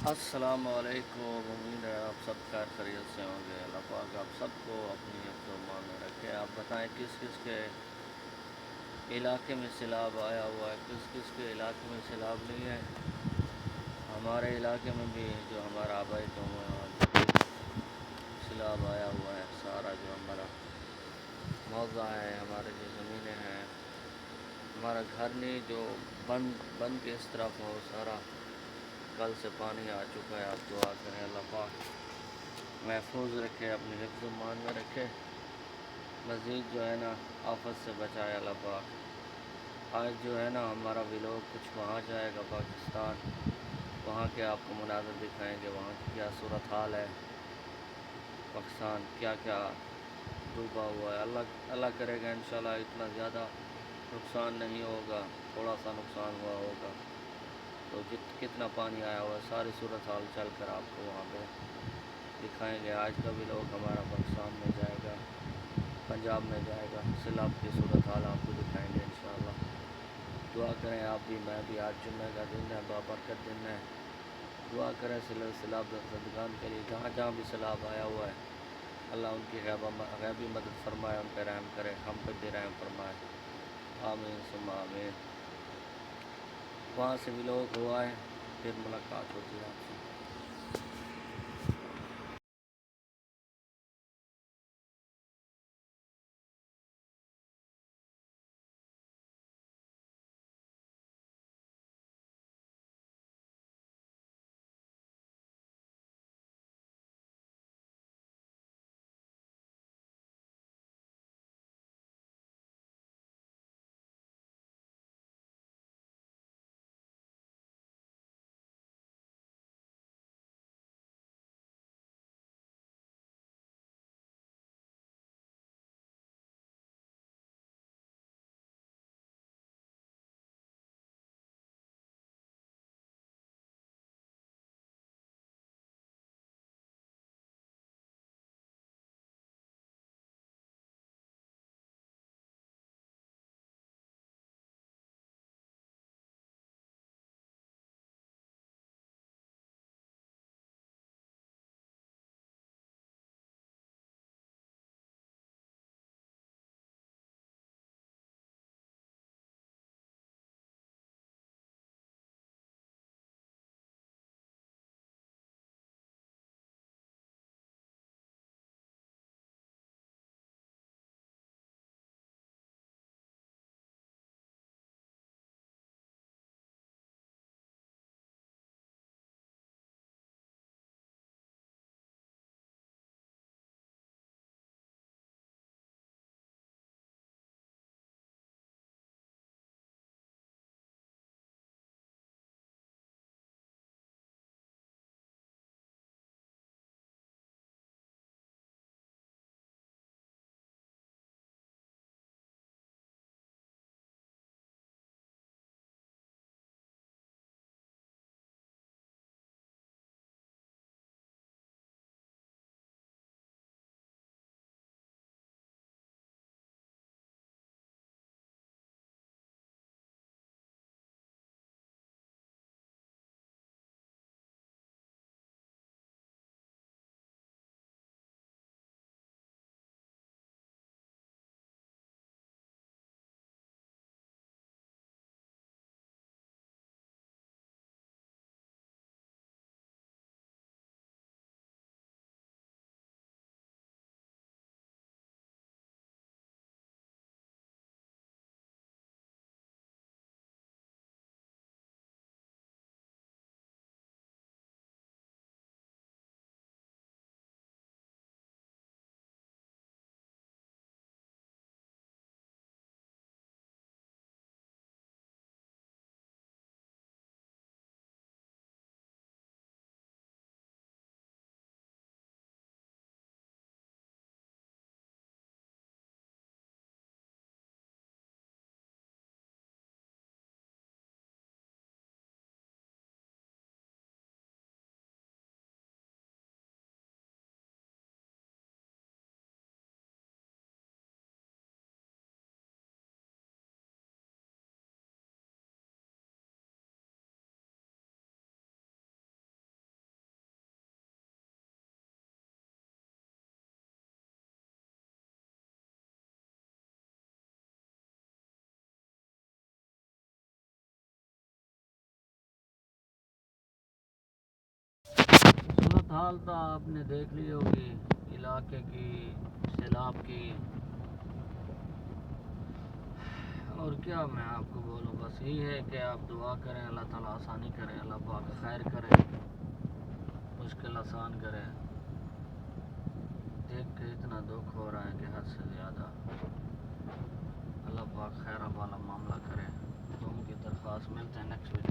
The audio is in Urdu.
السلام علیکم، امید ہے آپ سب خیر خیریت سے ہوں گے۔ اللہ پاک آپ سب کو اپنی حفظ و امان میں رکھے۔ آپ بتائیں کس کس کے علاقے میں سیلاب آیا ہوا ہے، کس کس کے علاقے میں سیلاب نہیں ہے۔ ہمارے علاقے میں بھی جو ہمارا آبائی قوم ہے وہاں پہ بھی سیلاب آیا ہوا ہے۔ سارا جو ہمارا موضع ہے، ہمارے جو زمینیں ہیں، ہمارا گھر نہیں جو بند بند کے اس طرف ہو، سارا کل سے پانی آ چکا ہے۔ آپ دعا کریں اللہ پاک محفوظ رکھے، اپنی حفظ و امان میں رکھے، مزید جو ہے نا آفت سے بچائے اللہ پاک۔ آج جو ہے نا ہمارا ولاگ کچھ وہاں جائے گا پاکستان، وہاں کے آپ کو مناظر دکھائیں گے، وہاں کی کیا صورتحال ہے، پاکستان کیا کیا ڈوبا ہوا ہے۔ اللہ کرے گا انشاءاللہ اتنا زیادہ نقصان نہیں ہوگا، تھوڑا سا نقصان ہوا ہوگا تو کتنا پانی آیا ہوا ہے ساری صورتحال چل کر آپ کو وہاں پہ دکھائیں گے۔ آج کا بھی لوگ ہمارا پاکستان میں جائے گا، پنجاب میں جائے گا، سیلاب کی صورتحال آپ کو دکھائیں گے انشاءاللہ۔ دعا کریں آپ بھی، میں بھی، آج جمعہ کا دن ہے، بابرکت دن ہے۔ دعا کریں سیلاب زدگان کے لیے، جہاں جہاں بھی سیلاب آیا ہوا ہے اللہ ان کی غیبی مدد فرمائے، ان پہ رحم کرے، ہم پہ بھی رحم فرمائے، آمین ثم آمین۔ وہاں سے بھی لوگ ہوا ہے، پھر ملاقات ہوتی ہے آپ سے۔ صورتحال تو آپ نے دیکھ لی ہوگی علاقے کی، سیلاب کی، اور کیا میں آپ کو بولوں، بس یہی ہے کہ آپ دعا کریں، اللہ تعالیٰ آسانی کریں، اللہ پاک خیر کرے، مشکل آسان کرے۔ دیکھ کے اتنا دکھ ہو رہا ہے کہ حد سے زیادہ، اللہ پاک خیر والا معاملہ کرے۔ دعاؤں کی درخواست، ملتے ہیں نیکسٹ ویڈیو۔